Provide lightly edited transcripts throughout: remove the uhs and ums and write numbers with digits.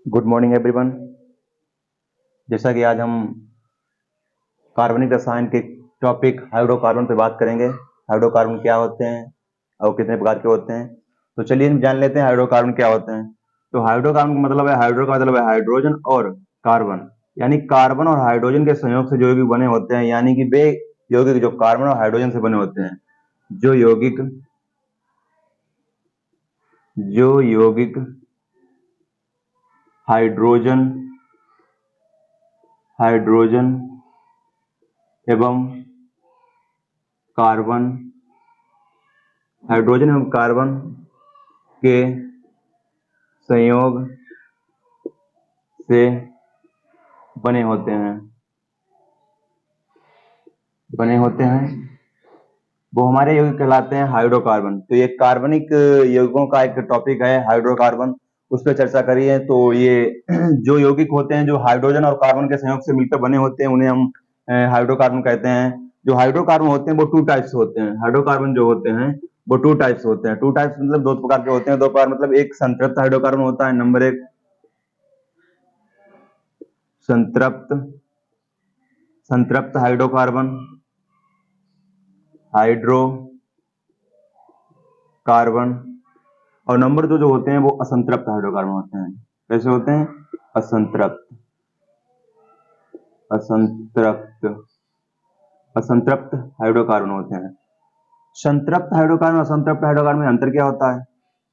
Good morning everyone. जैसा कि आज हम कार्बनिक रसायन के टॉपिक हाइड्रोकार्बन पे बात करेंगे। हाइड्रोकार्बन क्या होते हैं और कितने प्रकार के होते हैं। तो चलिए हम जान लेते हैं हाइड्रोकार्बन क्या होते हैं। तो हाइड्रोकार्बन का मतलब है हाइड्रो का मतलब है हाइड्रोजन और कार्बन, यानी कार्बन और हाइड्रोजन के संयोग से जो यौगिक बने होते हैं, यानी कि वे यौगिक जो कार्बन और हाइड्रोजन से बने होते हैं। जो यौगिक हाइड्रोजन हाइड्रोजन एवं कार्बन हाइड्रोजन एवं कार्बन के संयोग से बने होते हैं वो हमारे यौगिक कहलाते हैं हाइड्रोकार्बन। तो ये कार्बनिक यौगिकों का एक टॉपिक है हाइड्रोकार्बन, उस पर चर्चा करिए। तो ये जो यौगिक होते हैं जो हाइड्रोजन और कार्बन के संयोग से मिलकर बने होते हैं उन्हें हम हाइड्रोकार्बन कहते हैं। जो हाइड्रोकार्बन होते हैं वो टू टाइप्स होते हैं। हाइड्रोकार्बन जो होते हैं वो टू टाइप्स होते हैं। टू टाइप्स मतलब दो प्रकार के होते हैं। दो प्रकार मतलब एक संतृप्त हाइड्रोकार्बन होता है, नंबर एक संतृप्त हाइड्रोकार्बन, और नंबर दो जो होते हैं वो असंतृप्त हाइड्रोकार्बन होते हैं। कैसे होते हैं? असंतृप्त असंतृप्त हाइड्रोकार्बन होते हैं। संतृप्त हाइड्रोकार्बन और असंतृप्त हाइड्रोकार्बन में अंतर क्या होता है?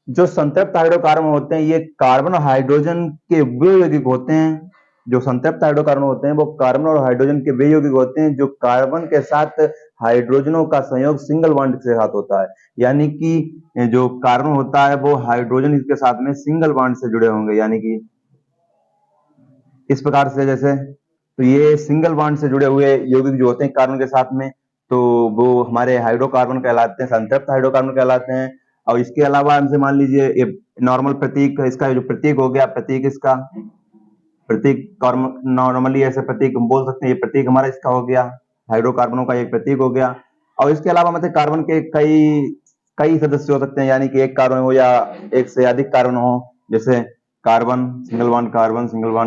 जो संतृप्त हाइड्रोकार्बन होते हैं ये कार्बन और हाइड्रोजन के वे यौगिक होते हैं। जो संतृप्त हाइड्रोकार्बन होते हैं वो कार्बन और हाइड्रोजन के वे यौगिक होते हैं जो कार्बन के साथ हाइड्रोजनों का संयोग सिंगल बॉन्ड के साथ होता है। यानी कि जो कार्बन होता है वो हाइड्रोजन इसके साथ में सिंगल बॉन्ड से जुड़े होंगे, यानी कि इस प्रकार से। जैसे तो ये सिंगल बॉन्ड से जुड़े हुए यौगिक जो होते हैं कार्बन के साथ में, तो वो हमारे हाइड्रोकार्बन कहलाते हैं, संतृप्त हाइड्रोकार्बन कहलाते हैं। और इसके अलावा हमसे मान लीजिए ये नॉर्मल प्रतीक, इसका जो प्रतीक हो गया, प्रतीक नॉर्मली ऐसे प्रतीक हम बोल सकते हैं। ये प्रतीक हमारा इसका हो गया, हाइड्रोकार्बनों का एक प्रतीक हो गया। और इसके अलावा मतलब कार्बन के कई कई सदस्य हो सकते हैं, यानी कि एक कार्बन हो या एक से अधिक कार्बन हो। जैसे कार्बन सिंगल बॉन्ड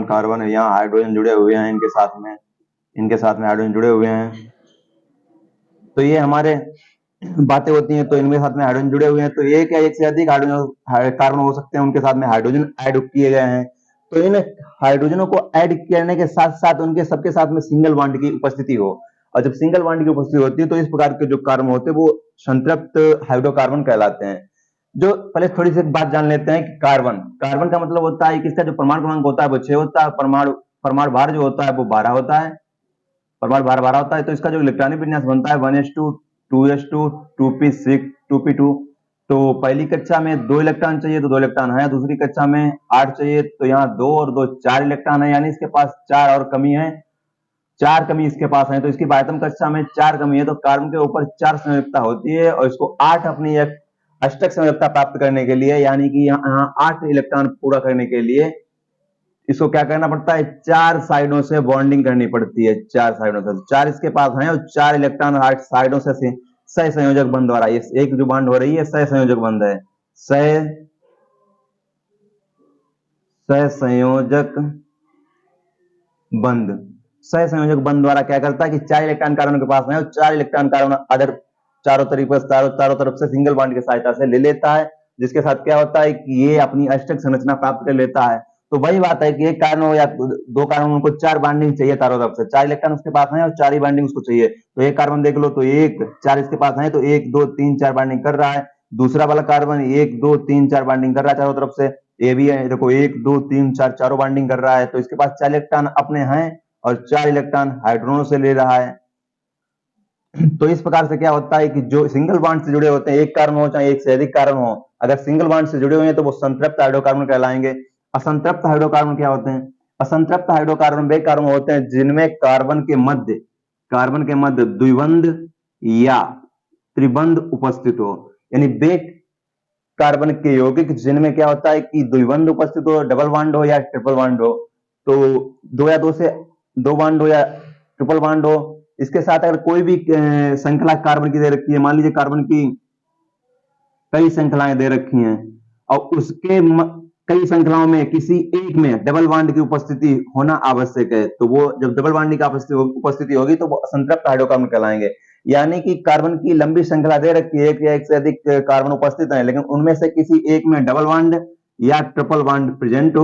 कार्बन है, यहाँ हाइड्रोजन जुड़े हुए हैं इनके साथ में हाइड्रोजन जुड़े हुए हैं। तो ये हमारे बातें होती हैं। तो इनके साथ में हाइड्रोजन जुड़े हुए हैं, तो एक या एक से अधिक हाइड्रोजन कार्बन हो सकते हैं, उनके साथ में हाइड्रोजन ऐड किए गए हैं। तो इन हाइड्रोजनों को ऐड करने के साथ साथ उनके सबके साथ में सिंगल बॉन्ड की उपस्थिति हो, और जब सिंगल बॉन्ड की उपस्थिति होती है तो इस प्रकार के जो कार्बन होते हैं वो संतृप्त हाइड्रोकार्बन कहलाते हैं। जो पहले थोड़ी सी बात जान लेते हैं कि कार्बन का मतलब होता है कि इसका जो परमाणु क्रमांक होता है वो 6 होता है, परमाणु भार जो होता है वो 12 होता है, परमाणु भार 12 होता है। तो इसका जो इलेक्ट्रॉनिक विन्यास बनता है 1s2 2s2 2p6 2p2। तो पहली कक्षा में 2 इलेक्ट्रॉन चाहिए तो 2 इलेक्ट्रॉन है, दूसरी कक्षा में 8 चाहिए तो यहाँ 2 और 2 4 इलेक्ट्रॉन है, यानी इसके पास 4 और कमी है, 4 कमी इसके पास है। तो इसकी बाह्यतम कक्षा में 4 कमी है, तो कार्बन के ऊपर 4 संयोजकता होती है, और इसको 8 अपनी एक अष्टक संयोजकता प्राप्त करने के लिए, यानी कि यहाँ 8 इलेक्ट्रॉन पूरा करने के लिए इसको क्या करना पड़ता है? 4 साइडों से बॉन्डिंग करनी पड़ती है। 4 साइडों से 4 इसके पास है और 4 इलेक्ट्रॉन 8 साइडों से सह संयोजक बंध द्वारा, ये एक जो बॉन्ड हो रही है सह संयोजक बंध है। सह संयोजक बंध सह संयोजक बंध द्वारा क्या करता है कि 4 इलेक्ट्रॉन कार्बन के पास है और 4 इलेक्ट्रॉन कार्बन अदर चारों तरफ से सिंगल बॉन्ड की सहायता से ले लेता है, जिसके साथ क्या होता है कि ये अपनी अष्टक संरचना प्राप्त कर लेता है। तो वही बात है कि एक कार्बन हो या दो कार्बन, उनको 4 बॉन्डिंग चाहिए चारों तरफ से, 4 इलेक्ट्रॉन उसके पास है और 4 ही बॉन्डिंग उसको चाहिए। तो एक कार्बन देख लो तो 4 इसके पास है तो 1 2 3 4 बॉन्डिंग कर रहा है। दूसरा वाला कार्बन 1 2 3 4 बॉन्डिंग कर रहा है चारों तरफ से। ये भी है, देखो 1 2 3 4 चारों बॉन्डिंग कर रहा है। तो इसके पास 4 इलेक्ट्रॉन अपने हैं और 4 इलेक्ट्रॉन हाइड्रोजनों से ले रहा है। तो इस प्रकार से क्या होता है कि जो सिंगल बॉन्ड से जुड़े होते हैं, एक कार्बन हो चाहे एक से अधिक कार्बन हो, अगर सिंगल बॉन्ड से जुड़े हुए हैं तो वो संतृप्त हाइड्रोकार्बन कहलाएंगे। असंतृप्त हाइड्रोकार्बन क्या होते हैं? असंतृप्त हाइड्रोकार्बन वे कार्बन होते हैं जिनमें कार्बन के मध्य द्विबंध या त्रिबंध उपस्थित हो, यानी वे कार्बन के यौगिक जिनमें क्या होता है कि द्विबंध उपस्थित हो, डबल बॉन्ड हो या ट्रिपल बॉन्ड हो। तो 2 या 2 से 2 बॉन्ड हो या ट्रिपल बॉन्ड हो, इसके साथ अगर कोई भी श्रृंखला कार्बन की दे रखी है, मान लीजिए कार्बन की कई श्रृंखलाएं दे रखी हैं और उसके कई श्रृंखलाओं में किसी एक में डबल बॉन्ड की उपस्थिति होना आवश्यक है, तो वो जब डबल बॉन्ड की उपस्थिति होगी तो वो असंतृप्त हाइड्रोकार्बन कहलाएंगे। यानी कि कार्बन की लंबी श्रृंखला दे रखी है, एक या एक से अधिक कार्बन उपस्थित है, लेकिन उनमें से किसी एक में डबल बॉन्ड या ट्रिपल बॉन्ड प्रेजेंट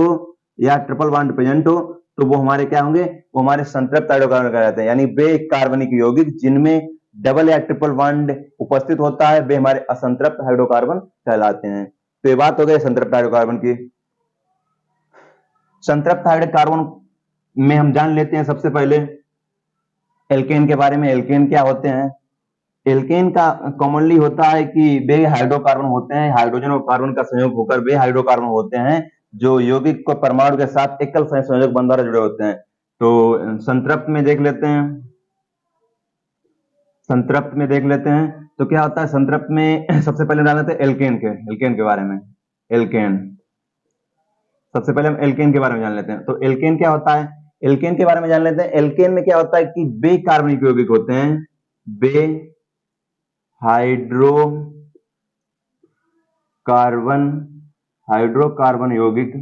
हो तो वो हमारे क्या होंगे, वो हमारे संतृप्त हाइड्रोकार्बन कहलाते हैं। यानी वे कार्बनिक यौगिक जिनमें डबल या ट्रिपल बॉन्ड उपस्थित होता है वे हमारे असंतृप्त हाइड्रोकार्बन कहलाते हैं। तो ये बात हो गई संतृप्त हाइड्रोकार्बन की। संतृप्त हाइड्रोकार्बन में हम जान लेते हैं सबसे पहले एल्केन के बारे में। एल्केन क्या होते हैं? एल्केन का कॉमनली होता है कि वे हाइड्रोकार्बन होते हैं, हाइड्रोजन और कार्बन का संयोग होकर वे हाइड्रोकार्बन होते हैं जो यौगिक को परमाणु के साथ एकल संयोजक बंध द्वारा जुड़े होते हैं। तो संतृप्त में देख लेते हैं, तो क्या होता है संतृप्त में? सबसे पहले जान लेते हैं एल्केन के बारे में। सबसे पहले हम एल्केन के बारे में जान लेते हैं। तो एल्केन क्या होता है? एल्केन के बारे में जान लेते हैं। एल्केन में क्या होता है कि वे कार्बनिक यौगिक होते हैं, वे हाइड्रोकार्बन यौगिक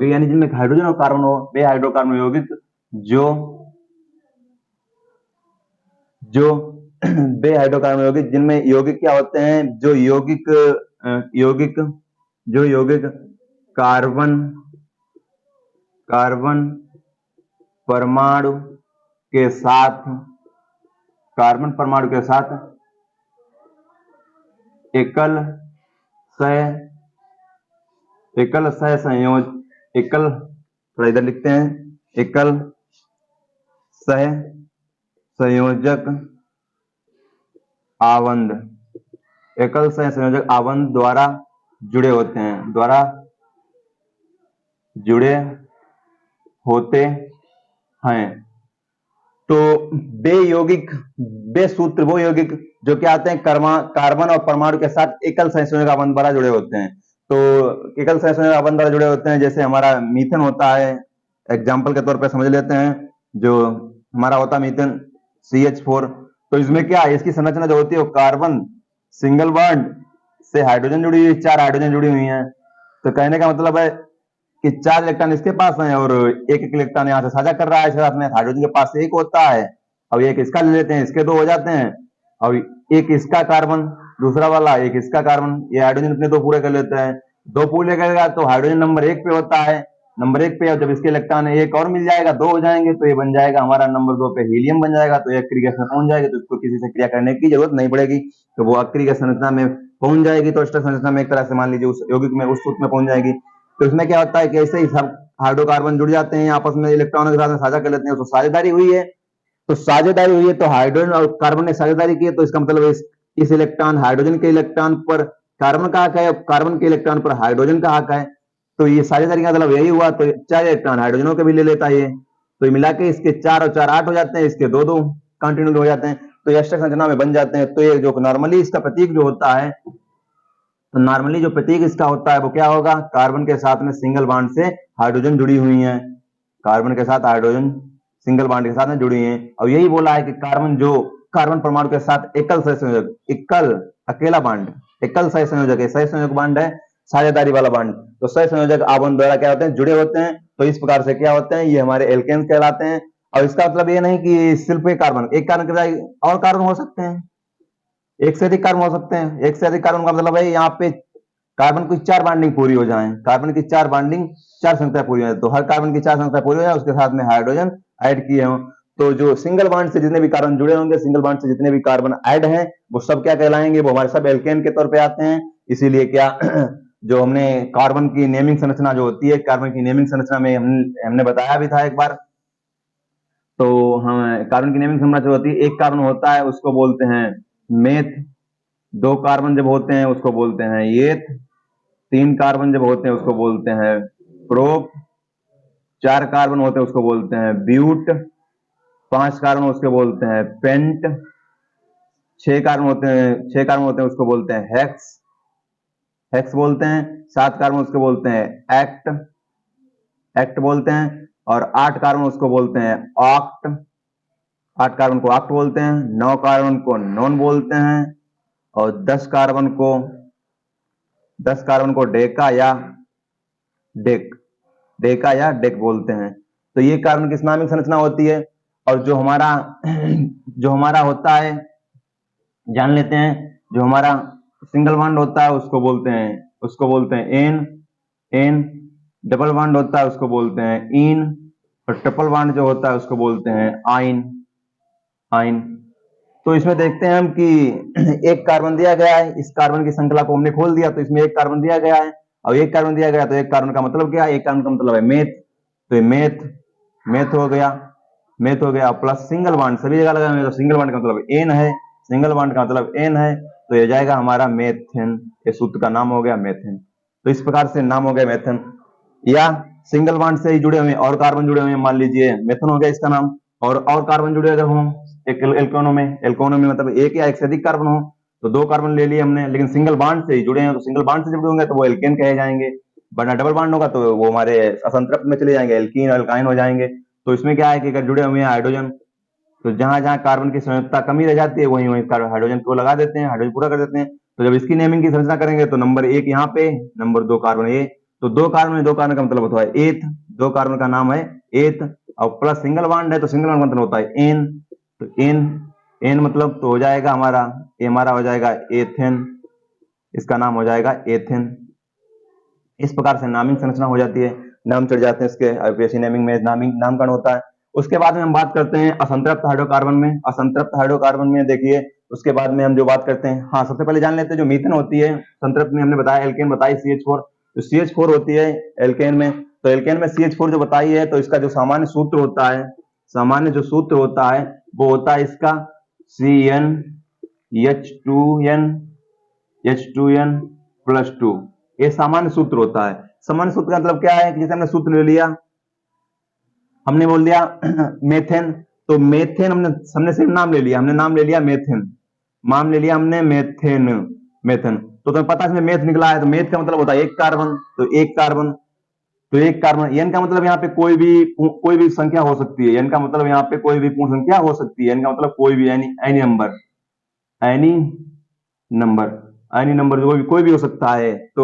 यानी जिनमें हाइड्रोजन और कार्बन हो, वे हाइड्रोकार्बन यौगिक जो वे हाइड्रोकार्बन यौगिक जिनमें यौगिक क्या होते हैं, जो यौगिक कार्बन परमाणु के साथ एकल सह संयोजक आवंध द्वारा जुड़े होते हैं। तो वे यौगिक जो क्या आते हैं कार्बन और परमाणु के साथ एकल संयोजक आवंध द्वारा जुड़े होते हैं। तो एकल संयोजक आवंध द्वारा जुड़े होते हैं, जैसे हमारा मीथेन होता है, एग्जाम्पल के तौर पर समझ लेते हैं, जो हमारा होता है मीथेन CH4। तो इसमें क्या है, इसकी संरचना जो होती है वो कार्बन सिंगल बॉन्ड से हाइड्रोजन जुड़ी हुई, 4 हाइड्रोजन जुड़ी हुई हैं। तो कहने का मतलब है कि 4 इलेक्ट्रॉन इसके पास हैं और एक इलेक्ट्रॉन यहाँ से साझा कर रहा है इसके साथ में। हाइड्रोजन के पास एक होता है, अब एक इसका ले लेते हैं, इसके 2 हो जाते हैं, और एक इसका कार्बन, दूसरा वाला एक इसका कार्बन, ये हाइड्रोजन अपने 2 पूरे कर लेते हैं। 2 पूरे करेगा तो हाइड्रोजन नंबर 1 पे होता है, नंबर 1 पे, और जब इसके इलेक्ट्रॉन एक और मिल जाएगा, 2 हो जाएंगे, तो ये बन जाएगा हमारा नंबर 2 पे हीलियम बन जाएगा। तो ये अक्रिय गैस में पहुंच जाएगी, तो इसको किसी से क्रिया करने की जरूरत नहीं पड़ेगी, तो वो अक्रिय गैस संरचना में पहुंच जाएगी। तो अष्टक संरचना में एक तरह से मान लीजिए उस यौगिक में, उस सूत्र में पहुंच जाएगी। तो इसमें क्या होता है कि ऐसे ही सब हाइड्रोकार्बन जुड़ जाते हैं आपस में, इलेक्ट्रॉनों के साथ में साझा कर लेते हैं, तो साझेदारी हुई है। तो हाइड्रोजन और कार्बन ने साझेदारी की है, तो इसका मतलब इस इलेक्ट्रॉन, हाइड्रोजन के इलेक्ट्रॉन पर कार्बन का हक है, कार्बन के इलेक्ट्रॉन पर हाइड्रोजन का हक है। तो ये साझेदारी का मतलब यही हुआ। तो 4 इलेक्ट्रॉन हाइड्रोजनों के भी ले लेता है ये, तो मिला के इसके 4 और 4 8 हो जाते हैं, इसके 2 2 कंटिन्यू हो जाते हैं, तो ये अष्टक संरचना में बन जाते हैं। तो ये जो नॉर्मली इसका प्रतीक जो होता है, तो नॉर्मली जो प्रतीक इसका होता है वो क्या होगा, कार्बन के साथ में सिंगल बॉन्ड से हाइड्रोजन जुड़ी हुई है, कार्बन के साथ हाइड्रोजन सिंगल बॉन्ड के साथ में जुड़ी है। और यही बोला है कि कार्बन परमाणु के साथ एकल सह संयोजक बॉन्ड है, साझेदारी वाला बॉन्ड। तो सह संयोजक आवंध द्वारा क्या होते हैं, जुड़े होते हैं। तो इस प्रकार से क्या होते हैं, ये हमारे एल्केन्स कहलाते हैं। और इसका मतलब ये नहीं कि सिर्फ एक कार्बन के बजाय और कार्बन हो सकते हैं, एक से अधिक कार्बन हो सकते हैं। एक से अधिक कार्बन का मतलब है यहाँ पे कार्बन की 4 बॉन्डिंग पूरी हो जाए, कार्बन की 4 बॉन्डिंग, 4 संख्या पूरी हो जाए, तो हर कार्बन की 4 संख्या पूरी हो जाए, उसके साथ में हाइड्रोजन ऐड किए हों। तो जो सिंगल बॉन्ड से जितने भी कार्बन जुड़े होंगे, सिंगल बॉन्ड से जितने भी कार्बन ऐड हैं, वो सब क्या कहलाएंगे, वो हमारे सब एल्केन के तौर पे आते हैं। इसीलिए क्या जो हमने कार्बन की नेमिंग संरचना जो होती है, कार्बन की नेमिंग संरचना में हमने बताया भी था एक बार। तो हम कार्बन की नेमिंग संरचना जो होती है, एक कार्बन होता है उसको बोलते हैं मेथ, 2 कार्बन जब होते हैं उसको बोलते हैं एथ, 3 कार्बन जब होते हैं उसको बोलते हैं प्रोप, 4 कार्बन होते हैं उसको बोलते हैं ब्यूट, 5 कार्बन उसके बोलते हैं पेंट, 6 कार्बन होते हैं उसको बोलते हैं हेक्स बोलते हैं, 7 कार्बन उसको बोलते हैं एक्ट बोलते हैं, और 8 कार्बन उसको बोलते हैं ऑक्ट, 8 कार्बन को ऑक्ट बोलते हैं, 9 कार्बन को नॉन बोलते हैं, और 10 कार्बन को 10 कार्बन को डेका या डेक डेका या डेक बोलते हैं। तो ये कार्बन की नामिक संरचना होती है। और जो हमारा होता है, जान लेते हैं, जो हमारा सिंगल बॉन्ड होता है उसको बोलते हैं एन। डबल बॉन्ड होता है उसको बोलते हैं इन। और ट्रिपल बॉन्ड जो होता है उसको बोलते हैं आइन। तो इसमें देखते हैं हम कि एक कार्बन दिया गया है, इस कार्बन की श्रृंखला को हमने खोल दिया, तो इसमें एक कार्बन दिया गया है और एक कार्बन दिया गया, तो एक कार्बन का मतलब क्या है? एक कार्बन का मतलब है मेथ। तो ये मेथ हो गया प्लस सिंगल बॉन्ड सभी जगह लगाएंगे, तो सिंगल बॉन्ड का मतलब एन है, सिंगल बॉन्ड का मतलब एन है, तो ये जाएगा हमारा मेथेन। ये सूत्र का नाम हो गया मेथेन। तो इस प्रकार से नाम हो गया मेथेन। या सिंगल बॉन्ड से ही जुड़े हुए और कार्बन जुड़े हुए, मान लीजिए मेथेन हो गया इसका नाम, और कार्बन जुड़े अगर हों एक एल्कोनो में मतलब एक या एक से अधिक कार्बन हो, तो 2 कार्बन ले लिए हमने, लेकिन सिंगल बॉन्ड से ही जुड़े हैं, तो सिंगल बॉन्ड से जुड़े होंगे तो वो एल्केन कहे जाएंगे, वरना डबल बॉन्ड होगा तो वो हमारे असंतृप्त में चले जाएंगे, एल्कीन अल्काइन हो जाएंगे। तो इसमें क्या है कि अगर जुड़े हुए हैं हाइड्रोजन, तो जहां जहां कार्बन की संयोजकता कमी रह जाती है वहीं वहीं हाइड्रोजन को लगा देते हैं, हाइड्रोजन पूरा कर देते हैं। तो जब इसकी नेमिंग की संरचना करेंगे तो नंबर 1 यहाँ पे, नंबर 2 कार्बन ये, तो 2 कार्बन का मतलब होता है एथ, 2 कार्बन का नाम है एथ, और प्लस सिंगल बॉन्ड है तो सिंगल बॉन्ड का मतलब होता है एन। तो एन मतलब तो हो जाएगा हमारा हो जाएगा एथेन, इसका नाम हो जाएगा एथेन। इस प्रकार से नामिंग संरचना हो जाती है, नाम चढ़ जाते हैं इसके, आईयूपीएसी नेमिंग में नामकरण होता है। उसके बाद में हम बात करते हैं असंतृप्त हाइड्रोकार्बन में। असंतृप्त हाइड्रोकार्बन में देखिए, उसके बाद में हम जो बात करते हैं, हाँ सबसे पहले जान लेते हैं जो मीथेन होती है संतृप्त में, हमने बताया एल्केन बताई CH4, तो CH4 होती है एल्केन में, तो एल्केन में CH4 जो बताई है, तो इसका जो सामान्य सूत्र होता है, सामान्य जो सूत्र होता है वो होता है इसका CnH2n+2, ये सामान्य सूत्र होता है। सामान्य सूत्र का मतलब क्या है कि जैसे हमने सूत्र ले लिया, हमने बोल दिया मेथेन, तो मेथेन हमने सिर्फ नाम ले लिया, मेथेन, नाम ले लिया हमने मेथेन, तो तुम्हें पता है इसमें मेथ निकला है, तो मेथ का मतलब होता है एक कार्बन, तो एक कार्बन, एन का मतलब यहाँ पे कोई भी संख्या हो सकती है, एन का मतलब यहाँ पे कोई भी पूर्ण संख्या हो सकती है, एन का मतलब कोई भी, एनी नंबर जो कोई भी हो सकता है। तो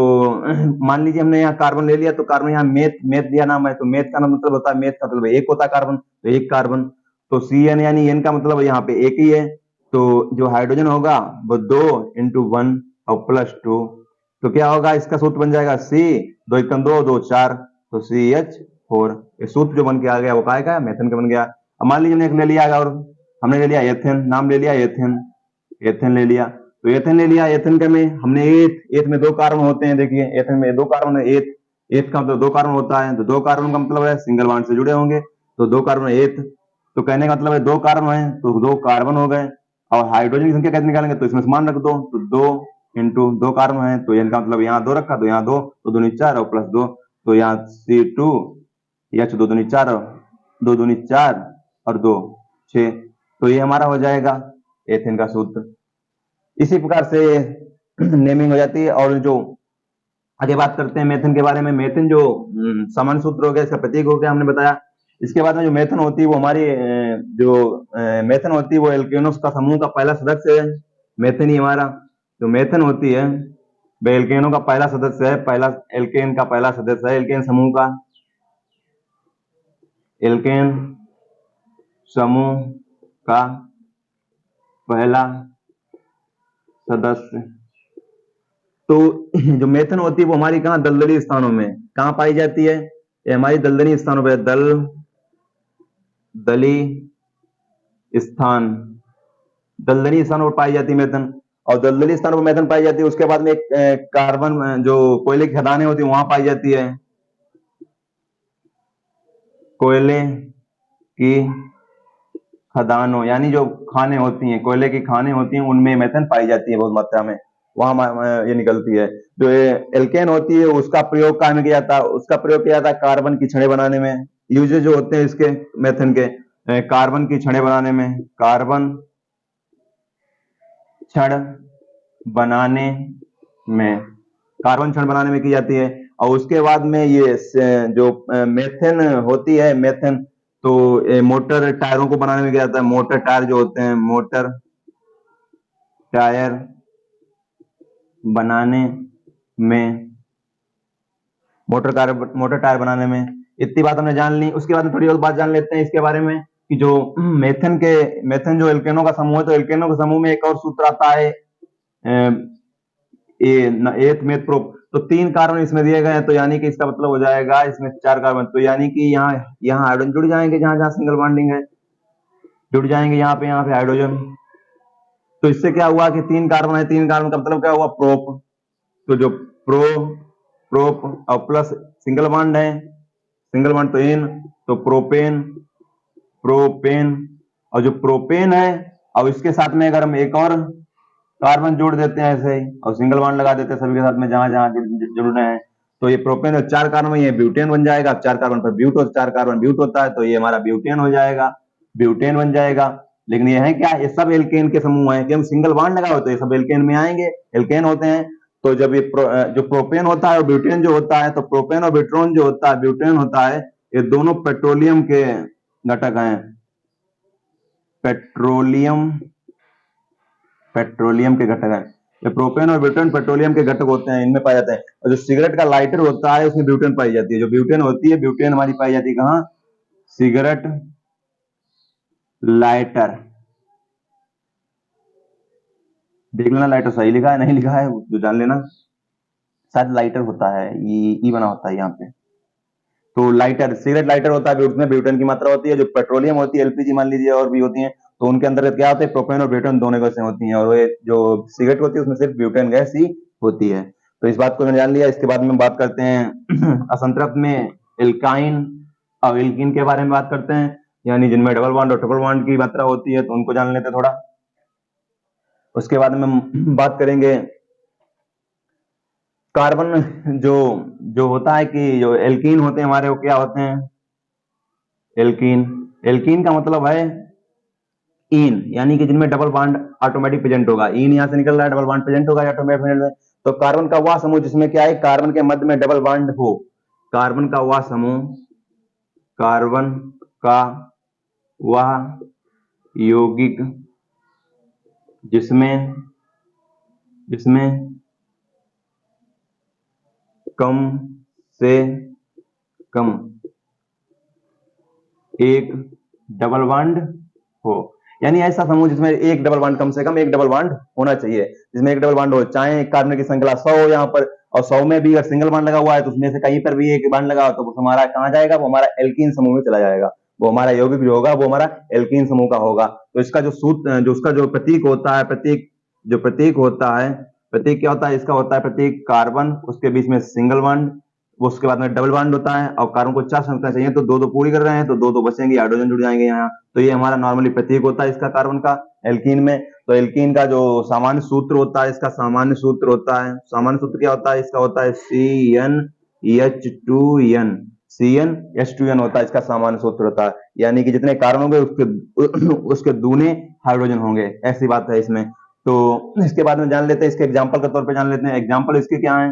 मान लीजिए हमने यहाँ कार्बन ले लिया, तो कार्बन यहाँ मेथ दिया नाम है, तो मेथ का मतलब होता है, मेथ का मतलब एक होता है कार्बन, तो एक कार्बन, तो Cn यानी एन का मतलब यहाँ पे एक ही है, तो जो हाइड्रोजन होगा वो 2 × 1 और +2, तो क्या होगा, इसका सूत्र बन जाएगा C, 2 × 2 2 4, तो CH4। ये सूत्र जो बन के आ गया वो काय का मेथेन का बन गया। अब मान लीजिए हमने एक ले लिया, और हमने ले लिया एथेन, नाम ले लिया एथेन ले लिया, तो एथेन ले लिया, एथेन के में हमने एथ में 2 कार्बन होते हैं, देखिए एथेन में 2 कार्बन है, एथ का मतलब 2 कार्बन होता है, तो 2 कार्बन का मतलब है सिंगल बॉन्ड से जुड़े होंगे, तो 2 कार्बन एथ, तो कहने का मतलब है 2 कार्बन है तो 2 कार्बन हो गए, और हाइड्रोजन की संख्या कैसे निकालेंगे, तो इसमें समान रख दो, तो 2 × 2 कार्बन है, तो इनका मतलब यहाँ 2 रखा, तो यहाँ 2, तो 2 × 4 और +2, तो यहाँ C2H 2 × 4, 2 × 4 और 2 6, तो ये हमारा हो जाएगा एथेन का सूत्र। इसी प्रकार से नेमिंग हो जाती है। और जो आगे बात करते हैं मेथेन के बारे में, मेथेन जो सामान्य सूत्र हो गया, इसका प्रतीक हो गया, हमने बताया। इसके बाद में जो मेथेन होती है वो हमारी मेथेन होती है वो एल्केनों का समूह का पहला सदस्य है, मेथेन ही हमारा जो मेथेन होती है वह एल्केनों का पहला सदस्य है, एल्केन का पहला सदस्य है, एल्केन समूह का पहला सदस्य। तो जो मेथेन होती है वो हमारी कहाँ दलदली स्थानों में कहाँ पाई जाती है, ये हमारी दलदली स्थानों पर, दलदली स्थानों पर पाई जाती है मेथेन, और दलदली स्थानों पर मेथेन पाई जाती है। उसके बाद में एक कार्बन जो कोयले की खदानें होती है वहां पाई जाती है, कोयले की खदानों यानी जो खाने होती हैं, कोयले की खाने होती हैं, उनमें मेथेन पाई जाती है बहुत मात्रा में, वहां ये निकलती है। जो एल्केन होती है उसका प्रयोग कहाँ में किया जाता है, उसका प्रयोग किया जाता है कार्बन की छड़ें बनाने में, यूजेज जो होते हैं इसके मेथेन के, कार्बन की छड़ें बनाने में, कार्बन छड़ बनाने में की जाती है। और उसके बाद में ये जो मेथेन होती है, मेथेन तो मोटर टायरों को बनाने में किया जाता है, मोटर टायर जो होते हैं, मोटर टायर बनाने में, मोटर टायर बनाने में। इतनी बात हमने जान ली। उसके बाद में थोड़ी और बात जान लेते हैं इसके बारे में कि जो मेथन जो एल्केनो का समूह है, तो एल्केनो के समूह में एक और सूत्र आता है एथ मेथ प्रोप। तो 3 कार्बन इसमें दिए गए हैं, तो यानी कि इसका मतलब हो जाएगा इसमें 4 कार्बन, तो यानी कि यहाँ हाइड्रोजन जुड़ जाएंगे, जहां जहां सिंगल बॉन्डिंग है जुड़ जाएंगे, यहाँ पे हाइड्रोजन। तो इससे क्या हुआ कि 3 कार्बन है, 3 कार्बन का मतलब क्या हुआ, प्रोप। तो जो प्रोप और प्लस सिंगल बॉन्ड है, सिंगल बॉन्ड तो इन, तो प्रोपेन, और जो प्रोपेन है और इसके साथ में अगर हम एक और कार्बन जोड़ देते हैं ऐसे ही और सिंगल बॉन्ड लगा देते हैं सभी के साथ में जहां जहां जुड़ने हैं, तो ये प्रोपेन और 4 कार्बन, ये ब्यूटेन बन जाएगा। 4 कार्बन पर ब्यूट, 4 कार्बन ब्यूट होता है, तो ये हमारा ब्यूटेन हो जाएगा, ब्यूटेन बन जाएगा। लेकिन ये है क्या, ये सब एल्केन के समूह है, कि हम सिंगल बॉन्ड लगा हो तो ये सब एल्केन में आएंगे, एल्केन होते हैं। तो जब ये जो प्रोपेन होता है और ब्यूटेन जो होता है, तो प्रोपेन और ब्यूट्रोन जो होता है, ब्यूटेन होता है, ये दोनों पेट्रोलियम के घटक हैं, पेट्रोलियम के घटक हैं। ये प्रोपेन और ब्यूटेन पेट्रोलियम के घटक होते हैं, इनमें पाए जाते हैं। और जो सिगरेट का लाइटर होता है उसमें ब्यूटेन पाई जाती है। जो ब्यूटेन होती है, ब्यूटेन हमारी पाई जाती है कहाँ, सिगरेट लाइटर। देख लेना लाइटर सही लिखा है नहीं लिखा है जो जान लेना, शायद लाइटर होता है, ई बना होता है यहाँ पे। तो लाइटर, सिगरेट लाइटर होता है, उसमें ब्यूटेन की मात्रा होती है। जो पेट्रोलियम होती है, एलपीजी मान लीजिए और भी होती है, तो उनके अंदर क्या होता है, प्रोपेन और ब्यूटेन दोनों गैसें होती हैं, और जो सिगरेट होती है उसमें सिर्फ ब्यूटेन गैस ही होती है। तो इस बात को मैंने जान लिया। इसके बाद में बात करते हैं असंतृप्त में एल्काइन और एल्कीन के बारे में बात करते हैं, यानी जिनमें डबल बॉन्ड और ट्रिपल बॉन्ड की मात्रा होती है, तो उनको जान लेते हैं थोड़ा। उसके बाद में हम बात करेंगे कार्बन जो जो होता है कि जो एल्कीन होते हैं हमारे, वो क्या होते हैं, एल्कीन का मतलब है इन, यानी कि जिनमें डबल बॉन्ड ऑटोमेटिक प्रेजेंट होगा। इन यहां से निकल रहा है, डबल बॉन्ड प्रेजेंट होगा ऑटोमेटिक में। तो कार्बन का वह समूह जिसमें क्या है, कार्बन के मध्य में डबल बॉन्ड हो, कार्बन का वह समूह, कार्बन का वह यौगिक जिसमें कम से कम एक डबल बॉन्ड हो, यानी ऐसा समूह जिसमें एक डबल बॉन्ड, कम से कम एक डबल बॉन्ड होना चाहिए, जिसमें एक डबल बॉन्ड हो, चाहे कार्बन की संख्या 100 हो यहाँ पर, और 100 में भी अगर सिंगल बॉन्ड लगा हुआ है तो उसमें से कहीं पर भी एक बॉन्ड लगा हो, तो हमारा कहाँ जाएगा, वो हमारा एल्कीन समूह में चला जाएगा। वो हमारा यौगिक जो होगा वो हमारा एल्कीन समूह का होगा। तो इसका जो सूत्र, जो उसका जो प्रतीक होता है, प्रतीक क्या होता है, इसका होता है प्रतीक कार्बन, उसके बीच में सिंगल बॉन्ड, उसके बाद में डबल बॉन्ड होता है, और कार्बन को 4 संख्या चाहिए, तो 2 पूरी कर रहे हैं, तो 2 बचेंगे, हाइड्रोजन जुड़ जाएंगे यहाँ। तो ये हमारा नॉर्मली प्रतीक होता है इसका कार्बन का एल्कीन में। तो एल्कीन का जो सामान्य सूत्र होता है, इसका सामान्य सूत्र क्या होता है, इसका होता है CnH2n, CnH2n होता है इसका सामान्य सूत्र होता है, यानी कि जितने कार्बन होंगे उसके दूने हाइड्रोजन होंगे, ऐसी बात है इसमें। तो इसके बाद में जान लेते हैं, इसके एग्जाम्पल के तौर पर जान लेते हैं, एग्जाम्पल इसके क्या है।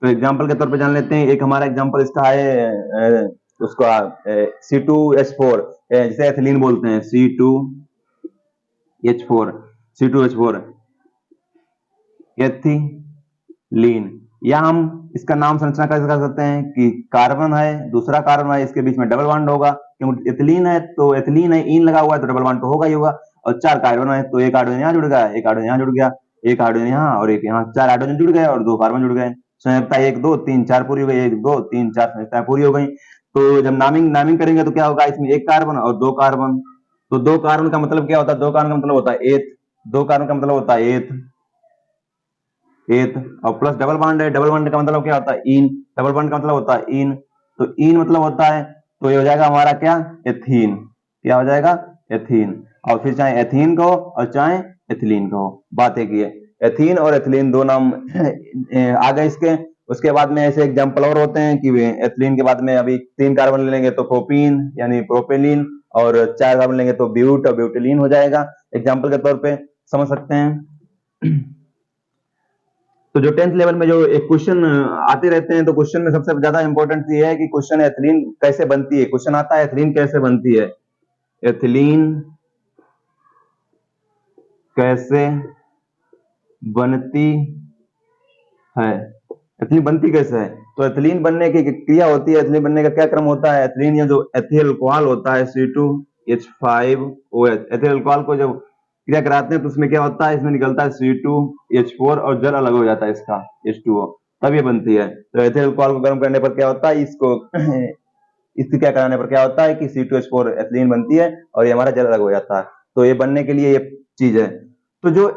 तो एग्जाम्पल के तौर पे जान लेते हैं, एक हमारा एग्जाम्पल इसका है उसका C2H4, जिसे एथिलीन बोलते हैं, C2H4 एथिलीन। या हम इसका नाम संरचना कैसे कर सकते हैं कि कार्बन है, दूसरा कार्बन है, इसके बीच में डबल बॉन्ड होगा, क्योंकि एथिलीन है तो एथिलीन है, इन लगा हुआ है तो डबल बॉन्ड तो होगा ही होगा। और 4 कार्बन है तो एक हाइड्रोजन यहाँ जुड़ गया, एक हाइड्रोजन यहाँ जुड़ गया, एक हाइड्रोजन यहाँ और एक यहाँ, 4 हाइड्रोजन जुड़ गए और 2 कार्बन जुड़ गए। संयोजकता 1 2 3 4 पूरी हो गई, 1 2 3 4 संयोजकता पूरी हो गई। तो जब नामिंग करेंगे तो क्या होगा, इसमें 1 कार्बन और 2 कार्बन। तो 2 कार्बन का मतलब क्या होता है, 2 कार्बन का मतलब होता है एथ, 2 कार्बन का मतलब होता है एथ, और प्लस डबल बॉन्ड है, डबल बॉन्ड का मतलब क्या होता है, इन, डबल बॉन्ड का मतलब होता है इन, तो इन मतलब होता है, तो ये हो जाएगा हमारा क्या, एथीन। क्या हो जाएगा, एथीन। और फिर चाहे एथीन को और चाहे एथिलीन को, बात एक ही है, एथीन और एथिलीन दो नाम आ गए इसके। उसके बाद में ऐसे एग्जाम्पल और होते हैं कि एथिलीन के बाद में अभी 3 कार्बन ले लेंगे तो प्रोपीन यानी प्रोपेलिन, और 4 कार्बन लेंगे तो ब्यूट और ब्यूटिलीन हो जाएगा, एग्जाम्पल के तौर पे समझ सकते हैं। तो जो 10th लेवल में जो एक क्वेश्चन आते रहते हैं, तो क्वेश्चन में सबसे ज्यादा इंपॉर्टेंट ये है कि क्वेश्चन एथिलीन कैसे बनती है, क्वेश्चन आता है एथिलीन कैसे बनती है, एथिलीन कैसे बनती है, एथिलीन बनती कैसे है? तो एथिलीन बनने की क्रिया होती है, एथिलीन बनने का क्या क्रम होता है? एथिलीन या जो एथिल अल्कोहल होता है C2H5OH, एथिल अल्कोहल को जब क्रिया कराते हैं तो उसमें क्या होता है? इसमें निकलता है C2H4 और जल अलग हो जाता है इसका H2O, तब ये बनती है। तो एथिल अल्कोहल को गर्म करने पर क्या होता है? इसको इसकी क्या कराने पर क्या होता है कि C2H4 एथिलीन बनती है और ये हमारा जल अलग हो जाता है। तो ये बनने के लिए ये चीज है। तो जो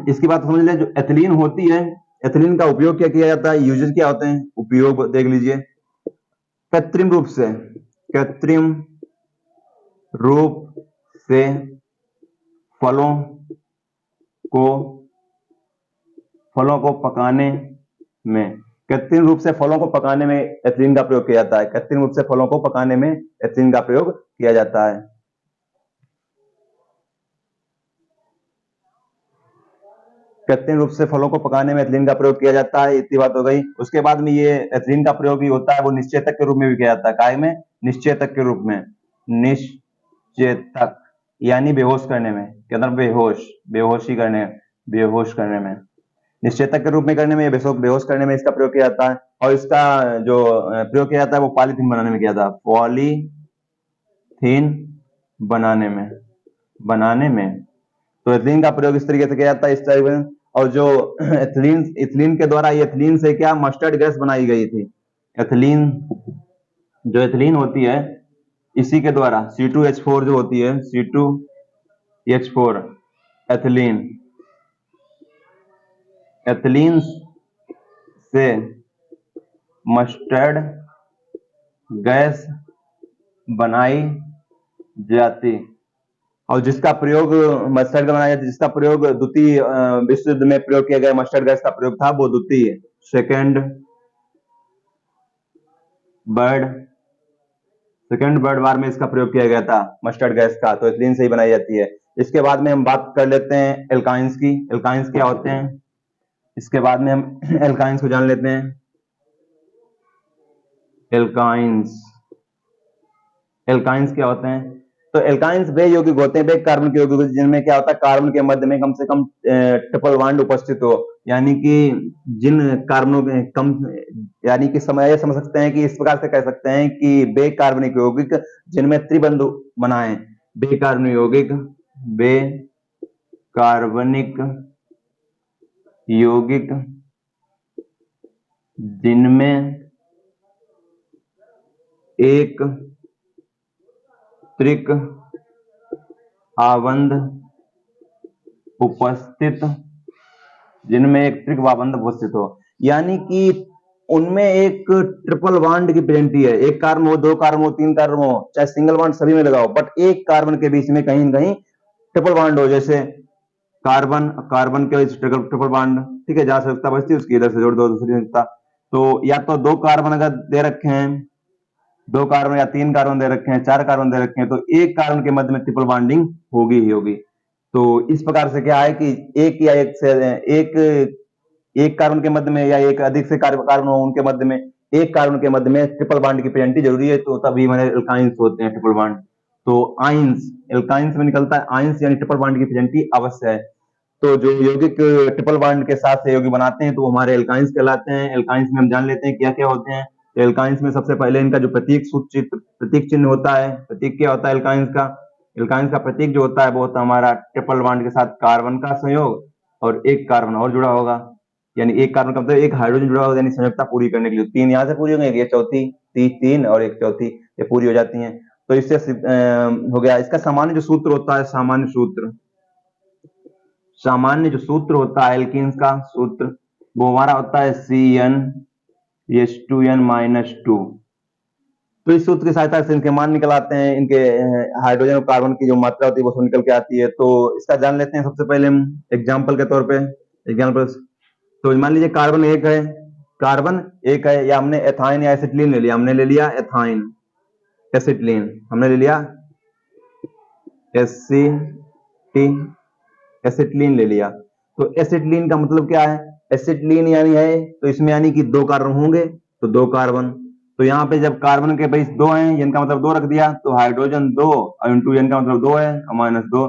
इसकी बात समझ लें, जो एथिलीन होती है, एथिलीन का उपयोग क्या किया जाता है? यूजेस क्या होते हैं? उपयोग देख लीजिए। कृत्रिम रूप से, कृत्रिम रूप से फलों को पकाने में, कृत्रिम रूप से फलों को पकाने में एथिलीन का प्रयोग किया जाता है। कृत्रिम रूप से फलों को पकाने में एथिलीन का प्रयोग किया जाता है। कृत्रिम रूप से फलों को पकाने में एथिलीन का प्रयोग किया जाता है, इतनी बात हो गई। उसके बाद में ये एथिलीन का प्रयोग भी होता है, वो निश्चेतक के रूप में भी किया जाता है। काय में? निश्चेतक के रूप में। निश्चेतक यानी बेहोश करने में, क्या मतलब? बेहोश करने में, निश्चेतक के रूप में करने में, बेहोश करने में इसका प्रयोग किया जाता है। और इसका जो प्रयोग किया जाता है वो पॉलीथीन बनाने में किया जाता है। पॉलीथीन बनाने में तो एथिलीन का प्रयोग इस तरीके से किया जाता है, इस तरीके से। और जो एथिलीन के द्वारा, ये एथिलीन से क्या मस्टर्ड गैस बनाई गई थी। एथिलीन, जो एथिलीन होती है, इसी के द्वारा C2H4 जो होती है, C2H4 एथिलीन, एथिलीन से मस्टर्ड गैस बनाई जाती, और जिसका प्रयोग मस्टर्ड का बनाया, जिसका प्रयोग द्वितीय विश्व युद्ध में प्रयोग किया गया मस्टर्ड गैस का प्रयोग था, वो द्वितीय सेकेंड वर्ल्ड वार में इसका प्रयोग किया गया था मस्टर्ड गैस का। तो एथिलीन से ही बनाई जाती है। इसके बाद में हम बात कर लेते हैं एल्काइंस की। एल्काइंस क्या होते हैं? इसके बाद में हम एल्काइंस को जान लेते हैं। एल्काइंस क्या होते हैं? तो एल्काइंस वे यौगिक होते हैं, वे कार्बन के यौगिक जिनमें क्या होता है? कार्बन के मध्य में कम से कम ट्रिपल बॉन्ड उपस्थित हो, यानी कि जिन कार्बनों के कम, यानी कि समझ सकते हैं कि इस प्रकार से कह सकते हैं कि बे कार्बनिक यौगिक जिनमें त्रिबंध बनाए, बे कार्बनिक यौगिक जिनमें एक त्रिक आबंध उपस्थित हो, यानी कि उनमें एक ट्रिपल बॉन्ड की प्रेजेंटी है। एक कार्बन हो, दो कार्बन हो, तीन कार्बन हो, चाहे सिंगल बॉन्ड सभी में लगाओ, बट एक कार्बन के बीच में कहीं न कहीं ट्रिपल बॉन्ड हो। जैसे कार्बन के ट्रिपल बॉन्ड, ठीक है, जहां से संयुक्ता बचती है उसकी इधर से जोड़ दो दूसरी संयुक्ता। तो या तो दो कार्बन अगर दे रखे हैं, दो कार्बन या तीन कार्बन दे रखे हैं, चार कार्बन दे रखे हैं, तो एक कार्बन के मध्य में ट्रिपल बॉन्डिंग होगी ही होगी। तो इस प्रकार से क्या है कि एक या एक कार्बन के मध्य में या एक अधिक से कार्बन हो, उनके मध्य में, एक कार्बन के मध्य में ट्रिपल बॉन्ड की प्रेजेंटी जरूरी है, तो तभी हमारे एल्काइंस होते हैं, ट्रिपल बॉन्ड। तो आइंस, एल्काइंस में निकलता है आइंस, यानी ट्रिपल बॉन्ड की प्रेजेंटी अवश्य है। तो जो यौगिक ट्रिपल बॉन्ड के साथ सहयोगी बनाते हैं तो वो हमारे एल्काइंस कहलाते हैं। एल्काइंस में हम जान लेते हैं क्या क्या होते हैं। तो एल्काइंस में सबसे पहले इनका जो प्रतीक चिन्ह होता है, प्रतीक क्या होता है एल्काइंस का? एल्काइंस का प्रतीक जो होता है वो होता है हमारा ट्रिपल बॉन्ड के साथ कार्बन का संयोग और एक कार्बन और जुड़ा होगा, यानी एक कार्बन का मतलब एक हाइड्रोजन जुड़ा होगा, यानी संयोजकता पूरी करने के लिए तीन यहाँ से पूरी हो गई, ये चौथी, तीन और एक चौथी, ये पूरी हो जाती हैं। तो इससे हो गया। इसका सामान्य जो सूत्र होता है, सामान्य जो सूत्र होता है एल्कीन्स का सूत्र, वो हमारा होता है CnH2n-2। तो इस सूत्र की सहायता से इनके मान निकल आते हैं, इनके हाइड्रोजन और कार्बन की जो मात्रा होती है वो सब निकल के आती है। तो इसका जान लेते हैं सबसे पहले हम एग्जाम्पल के तौर पे। एग्जाम्पल, तो मान लीजिए कार्बन एक है, या हमने एथाइन या एसिटिलीन ले लिया, हमने ले लिया एथाइन, एसिटिलीन, हमने ले लिया एसिटिलीन ले लिया। तो एसिटिलीन का मतलब क्या है? एसिटिलीन यानी है, तो इसमें यानी कि दो कार्बन होंगे, तो दो कार्बन। तो यहाँ पे जब कार्बन के बेस दो हैं, एन का मतलब दो रख दिया, तो हाइड्रोजन दो और इंटू एन का मतलब दो है, माइनस दो,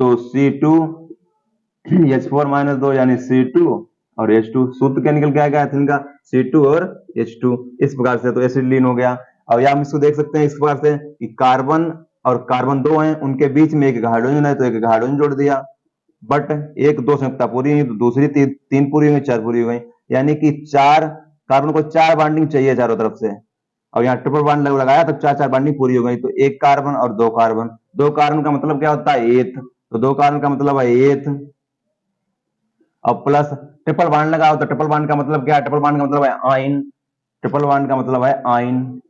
तो C2H4 -2 यानी C2 और H2, सूत्र क्या निकल के आएगा एथिलीन का, C2 और H2। इस प्रकार से तो एसिटिलीन हो गया। अब यहाँ हम इसको देख सकते हैं इस प्रकार से कि कार्बन और कार्बन दो हैं, उनके बीच में एक हाइड्रोजन है तो एक हाइड्रोजन जोड़ दिया, बट एक दो संयुक्ता पूरी हुई तो दूसरी तीन पूरी हुई, चार पूरी हुई, यानी कि चार कार्बन को चार बाइंडिंग चाहिए चारों तरफ से। और यहाँ ट्रिपल बॉन्ड लगाया तो चार चार बाइंडिंग पूरी हो गई, तो एक कार्बन और दो कार्बन, दो कार्बन का मतलब क्या होता है एथ, तो दो कार्बन का मतलब है एथ, और प्लस ट्रिपल बॉन्ड लगाओ तो ट्रिपल बॉन्ड का मतलब क्या है, ट्रिपल बॉन्ड का मतलब है आइन, ट्रिपल बॉन्ड का मतलब है आइन,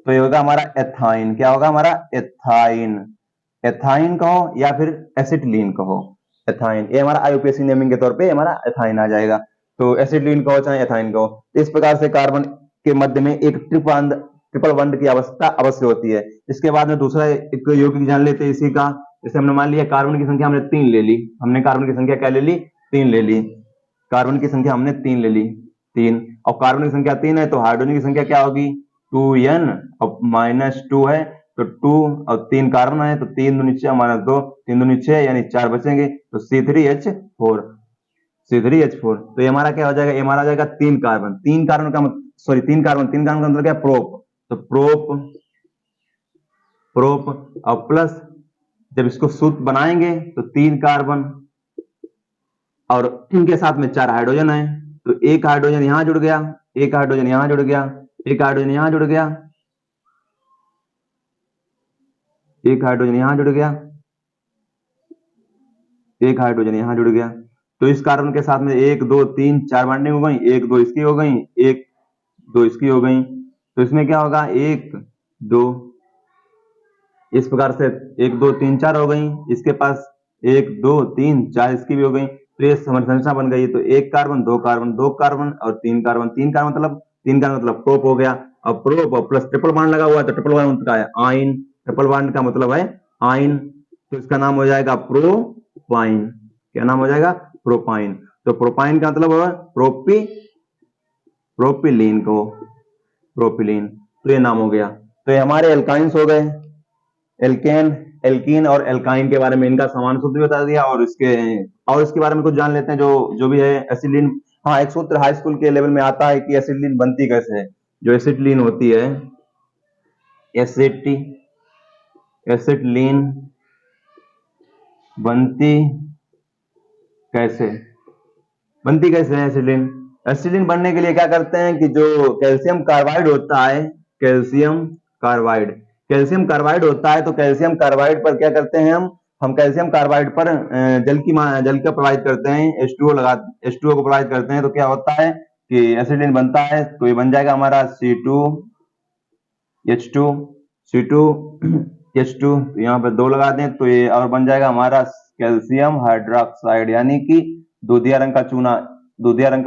तो ये होगा हमारा एथाइन। क्या होगा हमारा एथाइन, एथाइन कहो या फिर एसिटिलीन कहो, एथाइन, ये हमारा आईयूपीएसी नेमिंग के तौर पे हमारा एथाइन आ जाएगा। तो एसिटिलीन कहो चाहे एथाइन कहो, तो इस प्रकार से कार्बन के मध्य में एक ट्रिपल बॉन्ड की आवश्यकता अवश्य होती है। इसके बाद में दूसरा एक यौगिक जान लेते हैं इसी का। जैसे हमने मान लिया कार्बन की संख्या हमने 3 ले ली, हमने कार्बन की संख्या क्या ले ली, 3 ले ली, कार्बन की संख्या हमने 3 ले ली, 3, और कार्बन की संख्या 3 है तो हाइड्रोजन की संख्या क्या होगी 2n और -2 है तो 2 और 3 कार्बन है तो 3 दूनी 6 -2, 3 दूनी 6 यानी 4 बचेंगे तो C3H4, C3H4। तो ये हमारा क्या हो जाएगा, ये हमारा आ जाएगा 3 कार्बन, 3 कार्बन का सॉरी 3 कार्बन, 3 कार्बन का मतलब क्या प्रोप, तो प्रोप और प्लस जब इसको सूत्र बनाएंगे तो 3 कार्बन और इनके साथ में 4 हाइड्रोजन है, तो एक हाइड्रोजन यहां जुड़ गया, एक हाइड्रोजन यहां जुड़ गया, एक हाइड्रोजन यहां जुड़ गया, एक हाइड्रोजन यहां जुड़ गया, एक हाइड्रोजन यहां जुड़ गया। तो इस कार्बन के साथ में 1 2 3 4 बॉन्डिंग हो गई, 1 2 इसकी हो गई, 1 2 इसकी हो गई, तो इसमें क्या होगा 1 2, इस प्रकार से 1 2 3 4 हो गई, इसके पास 1 2 3 4 इसकी भी हो गई, तो ये संरचना बन गई। तो एक कार्बन दो कार्बन, दो कार्बन और तीन कार्बन, तीन का मतलब प्रोप हो गया। अब प्रोप और प्लस ट्रिपल बॉन्ड लगा हुआ है तो ट्रिपल बॉन्ड का है आइन, ट्रिपल बॉन्ड का मतलब है आइन, तो इसका नाम हो जाएगा प्रोपाइन। क्या नाम हो जाएगा प्रोपाइन। तो प्रोपाइन का मतलब है प्रोपिलीन को, प्रोपिलीन, तो ये नाम हो गया। तो ये हमारे एल्काइंस हो गए, एल्केन, एल्कीन और एल्काइन के बारे में इनका समान सूत्र भी बता दिया, और इसके बारे में कुछ जान लेते हैं जो भी है एसिटिलीन। हाँ, एक सूत्र हाई स्कूल के लेवल में आता है कि एसिटिलीन बनती कैसे है। जो एसिटिलीन होती है, एसिटिलीन बनती कैसे है एसिटिलीन। एसिटिलीन बनने के लिए क्या करते हैं कि जो कैल्शियम कार्बाइड होता है, कैल्शियम कार्बाइड होता है, तो कैल्शियम कार्बाइड पर क्या करते हैं हम कैल्शियम कार्बाइड पर जल का प्रोवाइड करते हैं, H2O को प्रोवाइड करते हैं, तो क्या होता है कि एसिटिलीन बनता है। तो ये बन जाएगा हमारा C2H2, तो यहाँ पे 2 लगा दें तो ये और बन जाएगा हमारा कैल्शियम हाइड्रोक्साइड, यानी कि दूधिया रंग का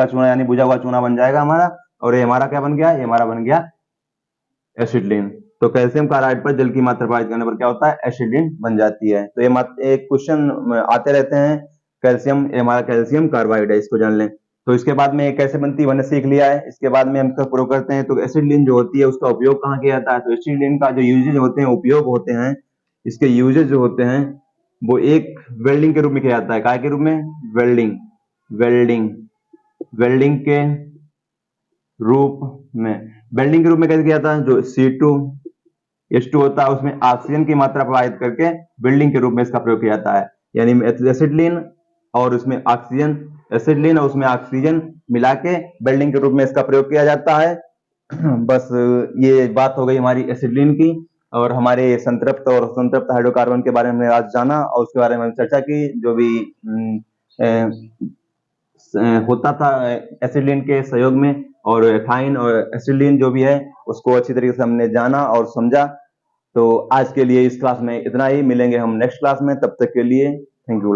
चूना यानी बुझा हुआ चूना बन जाएगा हमारा। और ये हमारा क्या बन गया, ये हमारा बन गया एसिटिलीन। तो कैल्शियम क्लोराइड पर जल की मात्रा प्रभावित करने पर क्या होता है, एसिटिलीन बन जाती है। तो ये एक क्वेश्चन आते रहते हैं, कैल्शियम, ये हमारा कैल्शियम कार्बाइड है, इसको जान लें। तो इसके बाद में कैसे बनती है मैंने सीख लिया है। इसके बाद में हम इसका प्रयोग करते हैं। तो एसिटिलीन जो होती है उसका उपयोग कहाँ किया जाता है, तो एसिटिलीन का जो यूजेज होते हैं, उपयोग होते हैं, इसके यूजेज जो होते हैं वो एक वेल्डिंग के रूप में किया जाता है। काय के रूप में, वेल्डिंग के रूप में कैसे किया जाता है। जो C2H2 होता है उसमें ऑक्सीजन की मात्रा प्रभावित करके वेल्डिंग के रूप में इसका प्रयोग किया जाता है, यानी एसिटिलीन और उसमें ऑक्सीजन मिला के वेल्डिंग के रूप में इसका प्रयोग किया जाता है। बस ये बात हो गई हमारी एसिटिलीन की, और हमारे संतृप्त और असंतृप्त हाइड्रोकार्बन के बारे में हमने आज जाना और उसके बारे में चर्चा की। जो भी होता था एसिटिलीन के सहयोग में, और एथाइन और एसिटिलीन जो भी है उसको अच्छी तरीके से हमने जाना और समझा। तो आज के लिए इस क्लास में इतना ही, मिलेंगे हम नेक्स्ट क्लास में, तब तक के लिए थैंक यू।